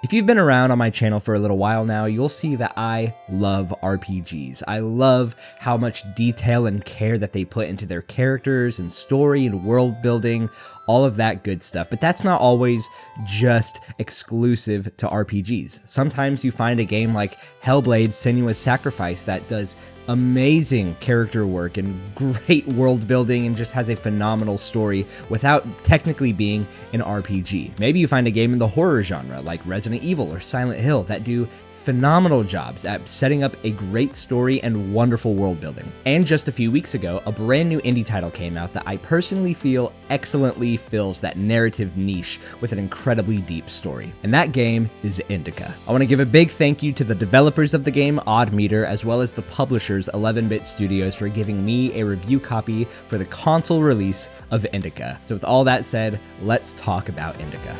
If you've been around on my channel for a little while now, you'll see that I love RPGs. I love how much detail and care that they put into their characters and story and world building, all of that good stuff. But that's not always just exclusive to RPGs. Sometimes you find a game like Hellblade: Senua's Sacrifice that does amazing character work and great world building and just has a phenomenal story without technically being an RPG. Maybe you find a game in the horror genre like Resident Evil or Silent Hill that do phenomenal jobs at setting up a great story and wonderful world building. And just a few weeks ago, a brand new indie title came out that I personally feel excellently fills that narrative niche with an incredibly deep story. And that game is Indika. I want to give a big thank you to the developers of the game, Odd Meter, as well as the publishers, 11-Bit Studios, for giving me a review copy for the console release of Indika. So with all that said, let's talk about Indika.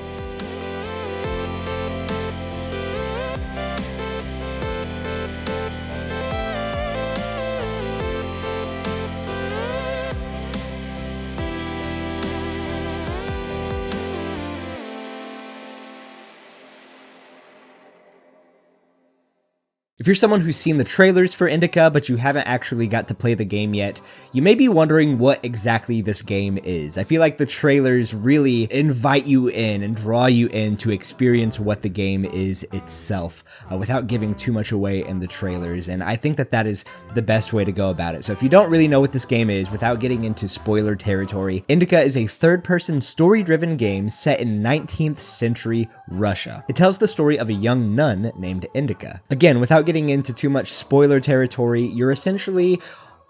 If you're someone who's seen the trailers for Indika, but you haven't actually got to play the game yet, you may be wondering what exactly this game is. I feel like the trailers really invite you in and draw you in to experience what the game is itself, without giving too much away in the trailers, and I think that that is the best way to go about it. So if you don't really know what this game is, without getting into spoiler territory, Indika is a third-person story-driven game set in 19th century Russia. It tells the story of a young nun named Indika. Again, without getting into too much spoiler territory, you're essentially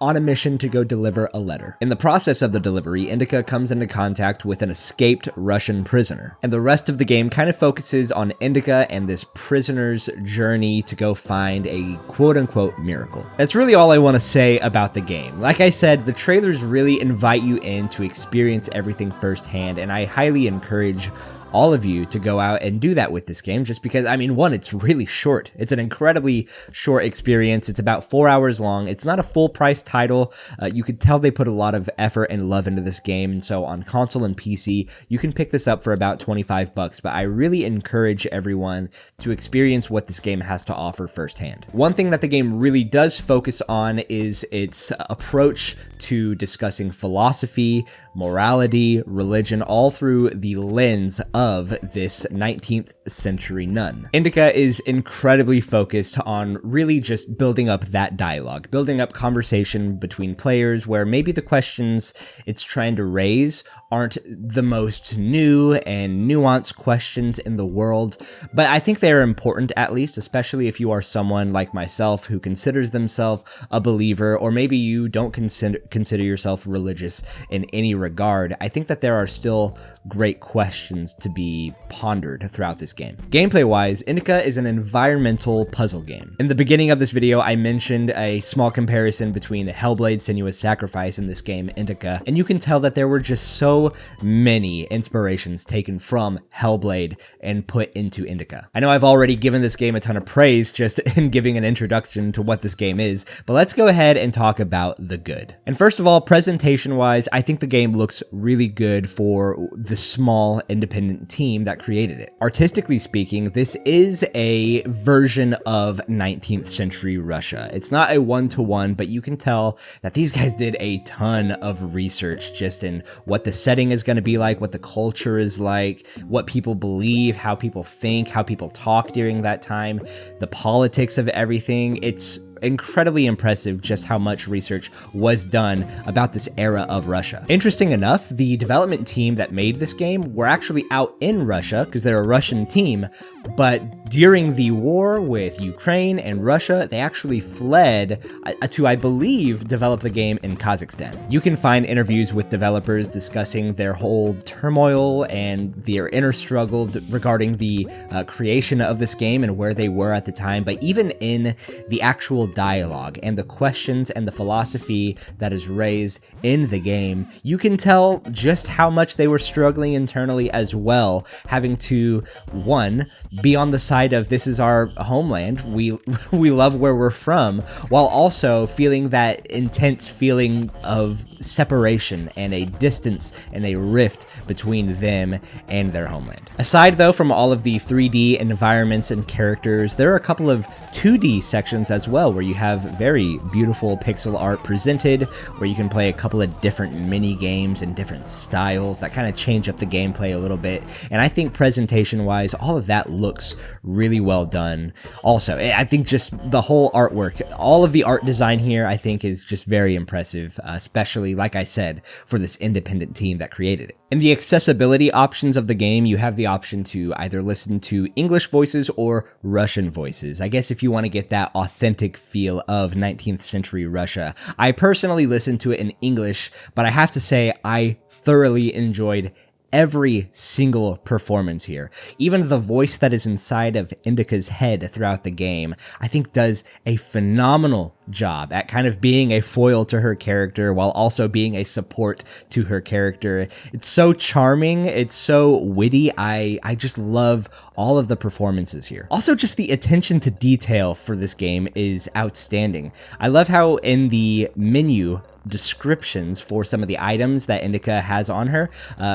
on a mission to go deliver a letter. In the process of the delivery, Indika comes into contact with an escaped Russian prisoner, and the rest of the game kind of focuses on Indika and this prisoner's journey to go find a quote-unquote miracle. That's really all I want to say about the game. Like I said, the trailers really invite you in to experience everything firsthand, and I highly encourage all of you to go out and do that with this game, just because, I mean, one, it's really short. It's an incredibly short experience. It's about 4 hours long. It's not a full price title. You could tell they put a lot of effort and love into this game, and so on console and PC, you can pick this up for about 25 bucks, but I really encourage everyone to experience what this game has to offer firsthand. One thing that the game really does focus on is its approach to discussing philosophy, morality, religion, all through the lens of this 19th century nun. Indika is incredibly focused on really just building up that dialogue, building up conversation between players where maybe the questions it's trying to raise aren't the most new and nuanced questions in the world, but I think they're important at least, especially if you are someone like myself who considers themselves a believer, or maybe you don't consider yourself religious in any regard. I think that there are still great questions to be pondered throughout this game. Gameplay-wise, Indika is an environmental puzzle game. In the beginning of this video, I mentioned a small comparison between Hellblade: Senua's Sacrifice and this game, Indika, and you can tell that there were just so many inspirations taken from Hellblade and put into Indika. I know I've already given this game a ton of praise just in giving an introduction to what this game is, but let's go ahead and talk about the good. And first of all, presentation-wise, I think the game looks really good for the small independent team that created it. Artistically speaking, this is a version of 19th century Russia. It's not a one-to-one, but you can tell that these guys did a ton of research just in what the setting is going to be like, what the culture is like, what people believe, how people think, how people talk during that time, the politics of everything. It's incredibly impressive just how much research was done about this era of Russia. Interesting enough, the development team that made this game were actually out in Russia because they're a Russian team, but during the war with Ukraine and Russia, they actually fled to, I believe, develop the game in Kazakhstan. You can find interviews with developers discussing their whole turmoil and their inner struggle regarding the creation of this game and where they were at the time, but even in the actual actual dialogue and the questions and the philosophy that is raised in the game, you can tell just how much they were struggling internally as well, having to, one, be on the side of this is our homeland, we love where we're from, while also feeling that intense feeling of separation and a distance and a rift between them and their homeland. Aside though from all of the 3D environments and characters, there are a couple of 2D sections as well where you have very beautiful pixel art presented, where you can play a couple of different mini games and different styles that kind of change up the gameplay a little bit. And I think presentation wise, all of that looks really well done. Also, I think just the whole artwork, all of the art design here, I think is just very impressive, especially, like I said, for this independent team that created it. In the accessibility options of the game, you have the option to either listen to English voices or Russian voices. I guess if you want to get that authentic feel of 19th century Russia. I personally listened to it in English, but I have to say I thoroughly enjoyed every single performance here. Even the voice that is inside of Indika's head throughout the game, I think does a phenomenal job at kind of being a foil to her character while also being a support to her character. It's so charming, it's so witty. I just love all of the performances here. Also, just the attention to detail for this game is outstanding. I love how in the menu descriptions for some of the items that Indika has on her.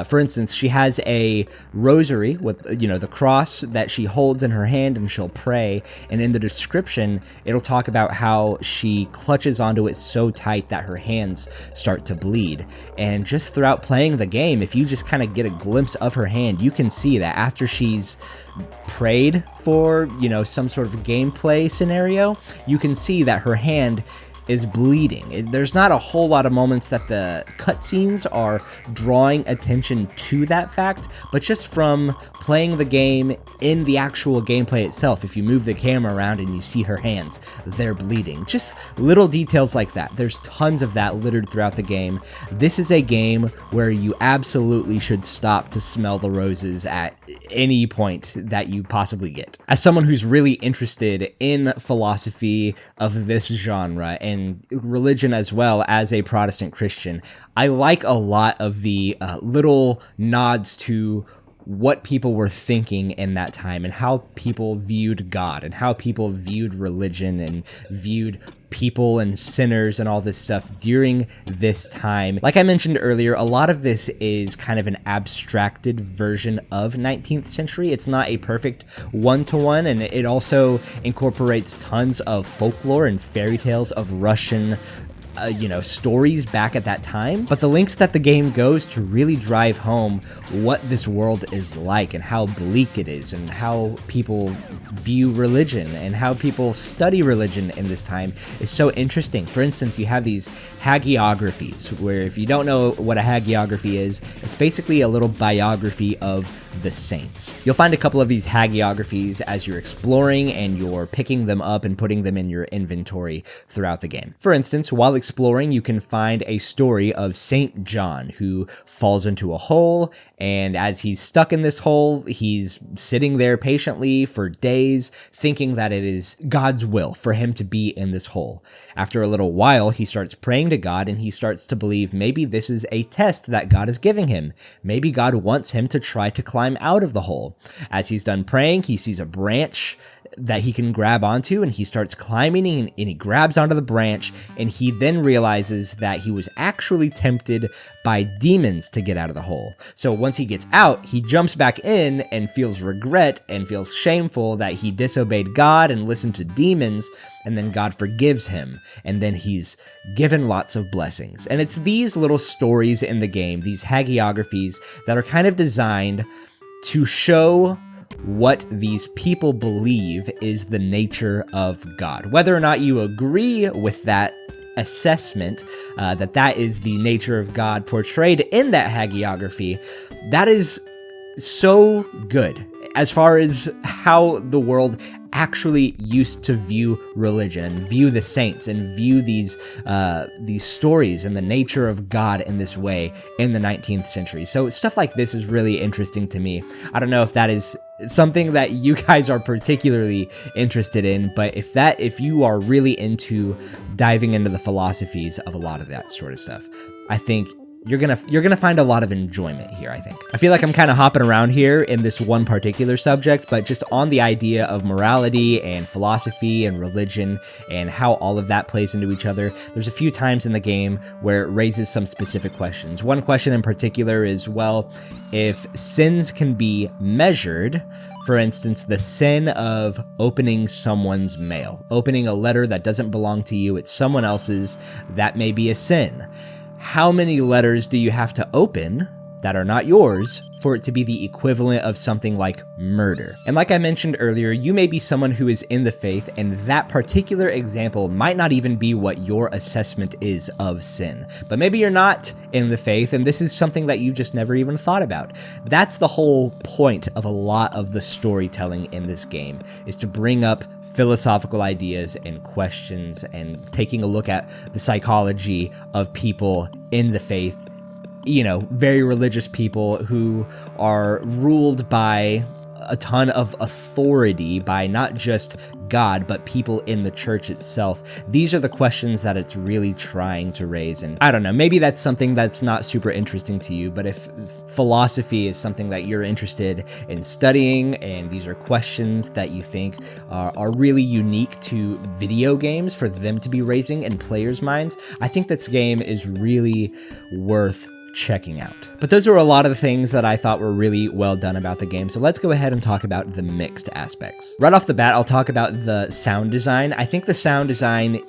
For instance, she has a rosary with, the cross that she holds in her hand and she'll pray. And in the description, it'll talk about how she clutches onto it so tight that her hands start to bleed. And just throughout playing the game, if you just kind of get a glimpse of her hand, you can see that after she's prayed for, some sort of gameplay scenario, you can see that her hand is bleeding. There's not a whole lot of moments that the cutscenes are drawing attention to that fact, but just from playing the game in the actual gameplay itself, if you move the camera around and you see her hands, they're bleeding. Just little details like that. There's tons of that littered throughout the game. This is a game where you absolutely should stop to smell the roses at any point that you possibly get. As someone who's really interested in philosophy of this genre and religion as well as a Protestant Christian, I like a lot of the little nods to what people were thinking in that time and how people viewed God and how people viewed religion and viewed people and sinners and all this stuff during this time. Like I mentioned earlier, a lot of this is kind of an abstracted version of 19th century. It's not a perfect one-to-one, and it also incorporates tons of folklore and fairy tales of Russian stories back at that time, but the lengths that the game goes to really drive home what this world is like and how bleak it is and how people view religion and how people study religion in this time is so interesting. For instance, you have these hagiographies, where if you don't know what a hagiography is, it's basically a little biography of the saints. You'll find a couple of these hagiographies as you're exploring and you're picking them up and putting them in your inventory throughout the game. For instance, while exploring, you can find a story of Saint John who falls into a hole, and as he's stuck in this hole, he's sitting there patiently for days thinking that it is God's will for him to be in this hole. After a little while, he starts praying to God and he starts to believe maybe this is a test that God is giving him. Maybe God wants him to try to climb out of the hole. As he's done praying, he sees a branch that he can grab onto, and he starts climbing and he grabs onto the branch, and he then realizes that he was actually tempted by demons to get out of the hole. So once he gets out, he jumps back in and feels regret and feels shameful that he disobeyed God and listened to demons, and then God forgives him, and then he's given lots of blessings. And it's these little stories in the game, these hagiographies, that are kind of designed to show what these people believe is the nature of God. Whether or not you agree with that assessment, that is the nature of God portrayed in that hagiography, that is so good. as far as how the world actually used to view religion and view the saints and view these stories and the nature of God in this way in the 19th century. So stuff like this is really interesting to me. I don't know if that is something that you guys are particularly interested in, but if you are really into diving into the philosophies of a lot of that sort of stuff, I think you're gonna find a lot of enjoyment here, I think. I feel like I'm kind of hopping around here in this one particular subject, but just on the idea of morality and philosophy and religion and how all of that plays into each other, there's a few times in the game where it raises some specific questions. One question in particular is, well, if sins can be measured, for instance, the sin of opening someone's mail, opening a letter that doesn't belong to you, it's someone else's, that may be a sin. How many letters do you have to open that are not yours for it to be the equivalent of something like murder? And like I mentioned earlier, you may be someone who is in the faith, and that particular example might not even be what your assessment is of sin. But maybe you're not in the faith, and this is something that you just never even thought about. That's the whole point of a lot of the storytelling in this game, is to bring up philosophical ideas and questions and taking a look at the psychology of people in the faith, you know, very religious people who are ruled by a ton of authority by not just God, but people in the church itself. These are the questions that it's really trying to raise. And I don't know, maybe that's something that's not super interesting to you, but if philosophy is something that you're interested in studying, and these are questions that you think are really unique to video games for them to be raising in players' minds, I think this game is really worth checking out. But those are a lot of the things that I thought were really well done about the game, so let's go ahead and talk about the mixed aspects. Right off the bat, I'll talk about the sound design. I think the sound design,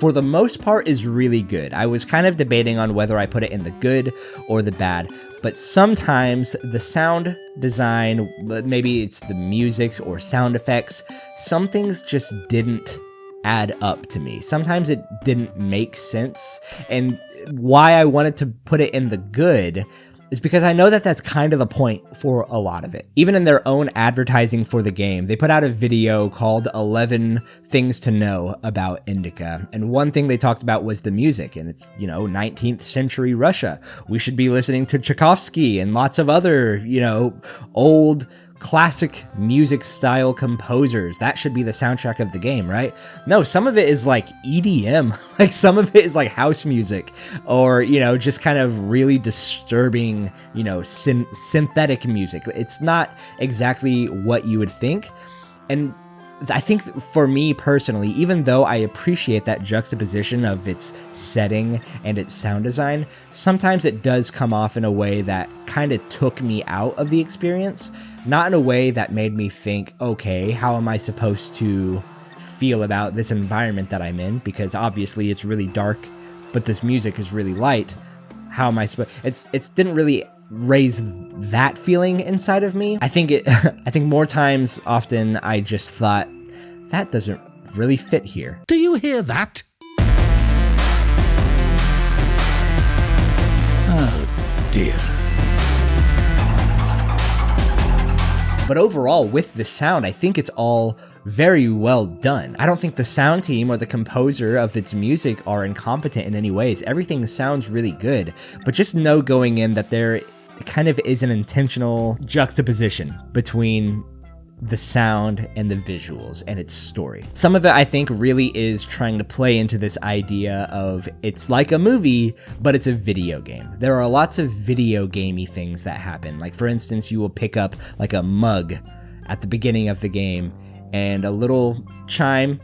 for the most part, is really good. I was kind of debating on whether I put it in the good or the bad, but sometimes the sound design, maybe it's the music or sound effects, some things just didn't add up to me. Sometimes it didn't make sense, and why I wanted to put it in the good is because I know that that's kind of the point for a lot of it. Even in their own advertising for the game, they put out a video called 11 Things to Know About Indika. And one thing they talked about was the music, and it's, 19th century Russia. We should be listening to Tchaikovsky and lots of other, old classic music style composers. That should be the soundtrack of the game, right? No, some of it is like EDM, like some of it is like house music, or, just kind of really disturbing, synthetic music. It's not exactly what you would think. And I think for me personally, even though I appreciate that juxtaposition of its setting and its sound design, sometimes it does come off in a way that kind of took me out of the experience. Not in a way that made me think, okay, how am I supposed to feel about this environment that I'm in? Because obviously it's really dark, but this music is really light. How am I supposed? It didn't really raise that feeling inside of me. I think more times often I just thought, that doesn't really fit here. Do you hear that? Oh dear. But overall, with the sound, I think it's all very well done. I don't think the sound team or the composer of its music are incompetent in any ways. Everything sounds really good, but just know going in that there kind of is an intentional juxtaposition between the sound and the visuals and its story. Some of it, I think, really is trying to play into this idea of it's like a movie, but it's a video game. There are lots of video gamey things that happen. Like, for instance, you will pick up like a mug at the beginning of the game and a little chime,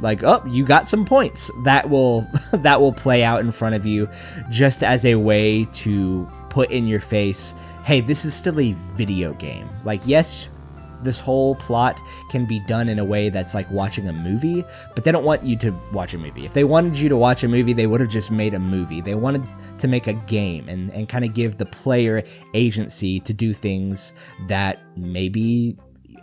like, oh, you got some points. That will play out in front of you just as a way to put in your face, hey, this is still a video game. Like, yes, this whole plot can be done in a way that's like watching a movie, but they don't want you to watch a movie. If they wanted you to watch a movie, they would have just made a movie. They wanted to make a game and kind of give the player agency to do things that maybe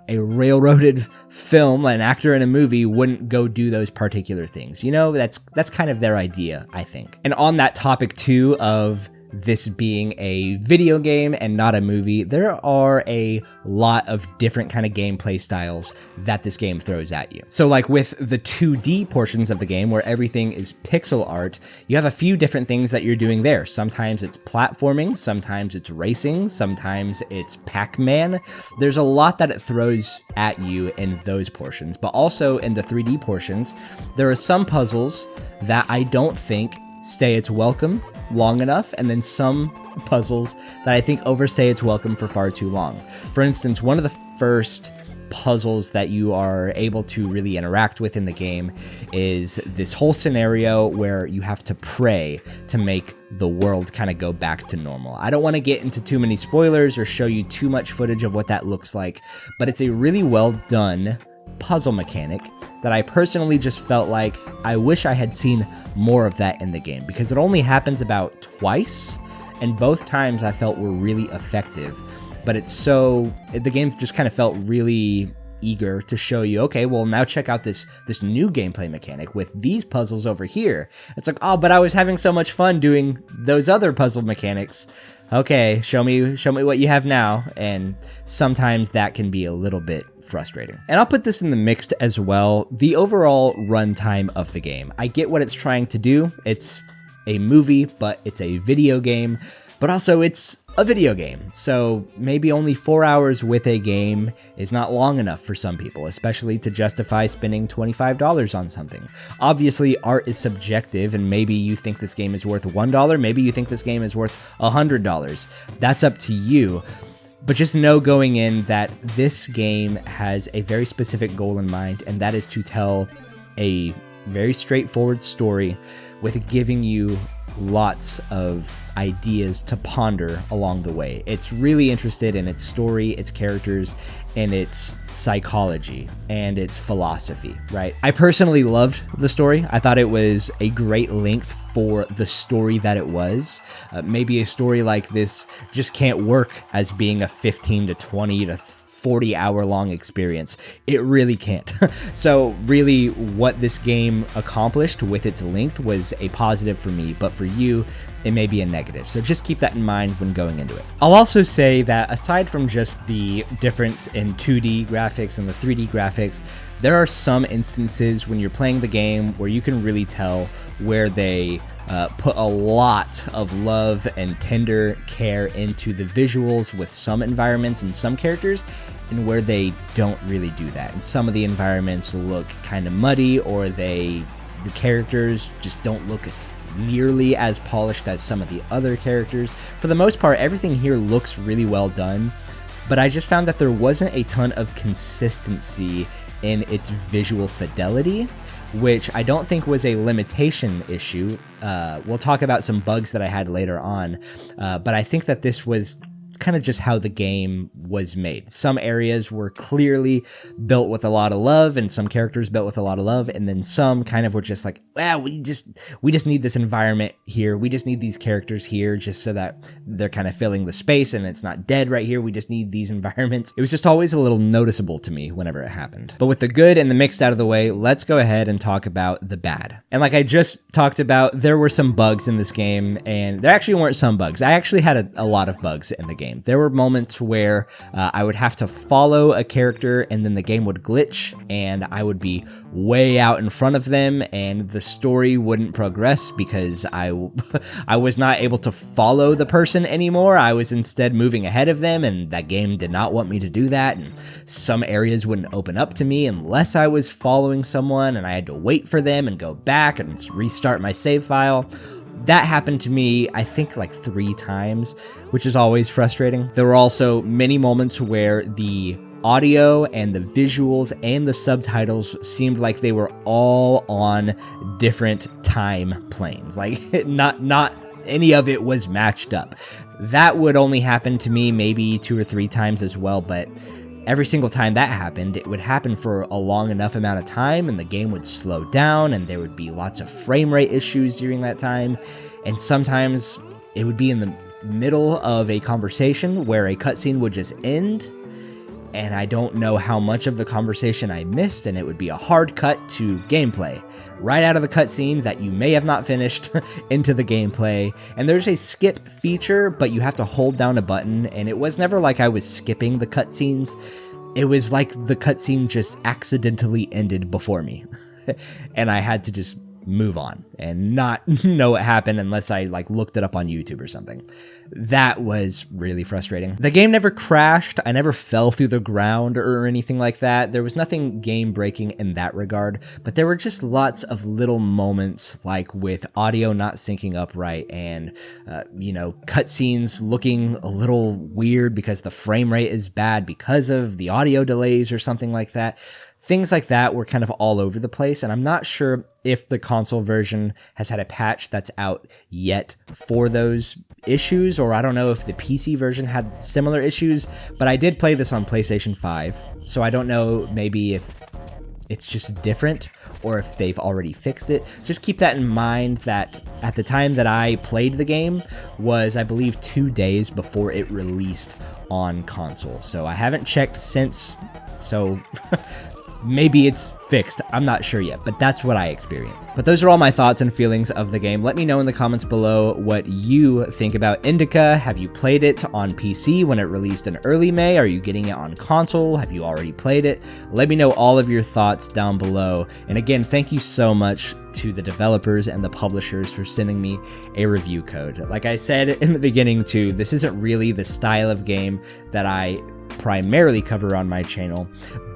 a railroaded film, an actor in a movie wouldn't go do those particular things. That's kind of their idea, I think. And on that topic too of this being a video game and not a movie, there are a lot of different kind of gameplay styles that this game throws at you. So like with the 2D portions of the game where everything is pixel art, you have a few different things that you're doing there. Sometimes it's platforming, sometimes it's racing, sometimes it's Pac-Man. There's a lot that it throws at you in those portions, but also in the 3D portions, there are some puzzles that I don't think stay its welcome long enough, and then some puzzles that I think overstay its welcome for far too long. For instance, one of the first puzzles that you are able to really interact with in the game is this whole scenario where you have to pray to make the world kind of go back to normal. I don't want to get into too many spoilers or show you too much footage of what that looks like, but it's a really well done puzzle mechanic that I personally just felt like I wish I had seen more of that in the game, because it only happens about twice, and both times I felt were really effective. But the game just kind of felt really eager to show you, okay, well now check out this new gameplay mechanic with these puzzles over here. It's like, oh, but I was having so much fun doing those other puzzle mechanics. Okay, show me what you have now, and sometimes that can be a little bit frustrating. And I'll put this in the mixed as well, the overall runtime of the game. I get what it's trying to do. It's a movie, but it's a video game, but also it's a video game. So maybe only 4 hours with a game is not long enough for some people, especially to justify spending $25 on something. Obviously, art is subjective, and maybe you think this game is worth $1, maybe you think this game is worth $100. That's up to you. But just know going in that this game has a very specific goal in mind, and that is to tell a very straightforward story with giving you lots of ideas to ponder along the way. It's really interested in its story, its characters, and its psychology and its philosophy, right? I personally loved the story. I thought it was a great length for the story that it was. Maybe a story like this just can't work as being a 15 to 20 to 40-hour-long experience. It really can't. So really what this game accomplished with its length was a positive for me, but for you, it may be a negative. So just keep that in mind when going into it. I'll also say that aside from just the difference in 2D graphics and the 3D graphics, there are some instances when you're playing the game where you can really tell where they put a lot of love and tender care into the visuals with some environments and some characters, and where they don't really do that. And some of the environments look kind of muddy, or the characters just don't look nearly as polished as some of the other characters. For the most part, everything here looks really well done, but I just found that there wasn't a ton of consistency in its visual fidelity, which I don't think was a limitation issue. We'll talk about some bugs that I had later on, but I think that this was kind of just how the game was made. Some areas were clearly built with a lot of love, and some characters built with a lot of love, and then some kind of were just like, well, we just need this environment here. We just need these characters here just so that they're kind of filling the space and it's not dead right here. We just need these environments. It was just always a little noticeable to me whenever it happened. But with the good and the mixed out of the way, let's go ahead and talk about the bad. And like I just talked about, there were some bugs in this game, and there actually weren't some bugs. I actually had a lot of bugs in the game. There were moments where I would have to follow a character and then the game would glitch and I would be way out in front of them and the story wouldn't progress because I was not able to follow the person anymore. I was instead moving ahead of them, and that game did not want me to do that, and some areas wouldn't open up to me unless I was following someone, and I had to wait for them and go back and restart my save file. That happened to me, I think, like 3 times, which is always frustrating. There were also many moments where the audio and the visuals and the subtitles seemed like they were all on different time planes. Like, not any of it was matched up. That would only happen to me maybe 2 or 3 times as well, but every single time that happened, it would happen for a long enough amount of time, and the game would slow down, and there would be lots of frame rate issues during that time. And sometimes it would be in the middle of a conversation where a cutscene would just end, and I don't know how much of the conversation I missed, and it would be a hard cut to gameplay. Right out of the cutscene that you may have not finished into the gameplay. And there's a skip feature, but you have to hold down a button, and it was never like I was skipping the cutscenes. It was like the cutscene just accidentally ended before me. And I had to just move on and not know what happened unless I like looked it up on YouTube or something. That was really frustrating. The game never crashed. I never fell through the ground or anything like that. There was nothing game breaking in that regard, but there were just lots of little moments like with audio not syncing up right and, cutscenes looking a little weird because the frame rate is bad because of the audio delays or something like that. Things like that were kind of all over the place, and I'm not sure if the console version has had a patch that's out yet for those issues, or I don't know if the PC version had similar issues, but I did play this on PlayStation 5, so I don't know maybe if it's just different or if they've already fixed it. Just keep that in mind that at the time that I played the game was, I believe, 2 days before it released on console, so I haven't checked since, so... Maybe it's fixed, I'm not sure yet, but that's what I experienced. But those are all my thoughts and feelings of the game. Let me know in the comments below what you think about Indika. Have you played it on PC when it released in early May? Are you getting it on console? Have you already played it? Let me know all of your thoughts down below. And again, thank you so much to the developers and the publishers for sending me a review code. Like I said in the beginning too, this isn't really the style of game that I primarily cover on my channel,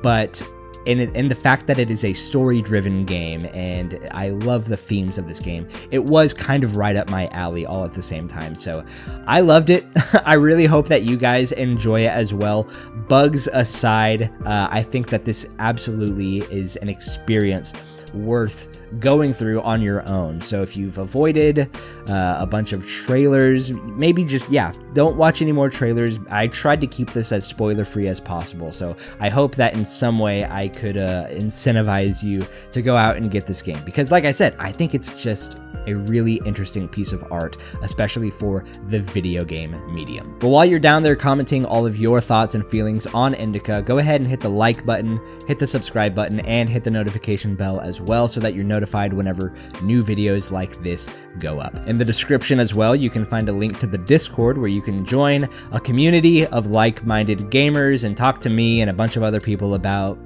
but in the fact that it is a story-driven game, and I love the themes of this game, it was kind of right up my alley all at the same time. So I loved it. I really hope that you guys enjoy it as well. Bugs aside, I think that this absolutely is an experience worth going through on your own. So if you've avoided a bunch of trailers, maybe just, don't watch any more trailers. I tried to keep this as spoiler free as possible, so I hope that in some way I could incentivize you to go out and get this game, because like I said, I think it's just a really interesting piece of art, especially for the video game medium. But while you're down there commenting all of your thoughts and feelings on Indika, go ahead and hit the like button, hit the subscribe button, and hit the notification bell as well so that you're notified whenever new videos like this go up. In the description as well, you can find a link to the Discord where you can join a community of like-minded gamers and talk to me and a bunch of other people about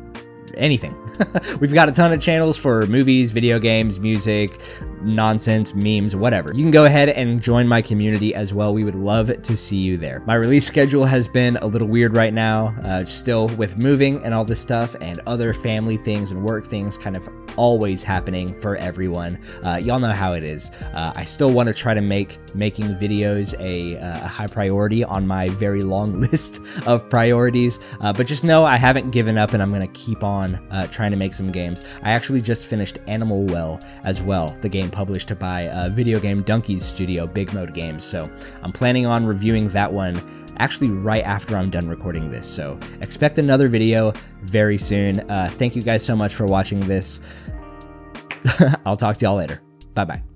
anything. We've got a ton of channels for movies, video games, music, nonsense, memes, whatever. You can go ahead and join my community as well. We would love to see you there. My release schedule has been a little weird right now, still with moving and all this stuff and other family things and work things kind of always happening for everyone. Y'all know how it is. I still want to try to make making videos a high priority on my very long list of priorities, but just know I haven't given up and I'm going to keep on trying to make some games. I actually just finished Animal Well as well, the game published by video game Donkey's studio, Big Mode Games, so I'm planning on reviewing that one actually right after I'm done recording this, so expect another video very soon. Thank you guys so much for watching this. I'll talk to y'all later. Bye-bye.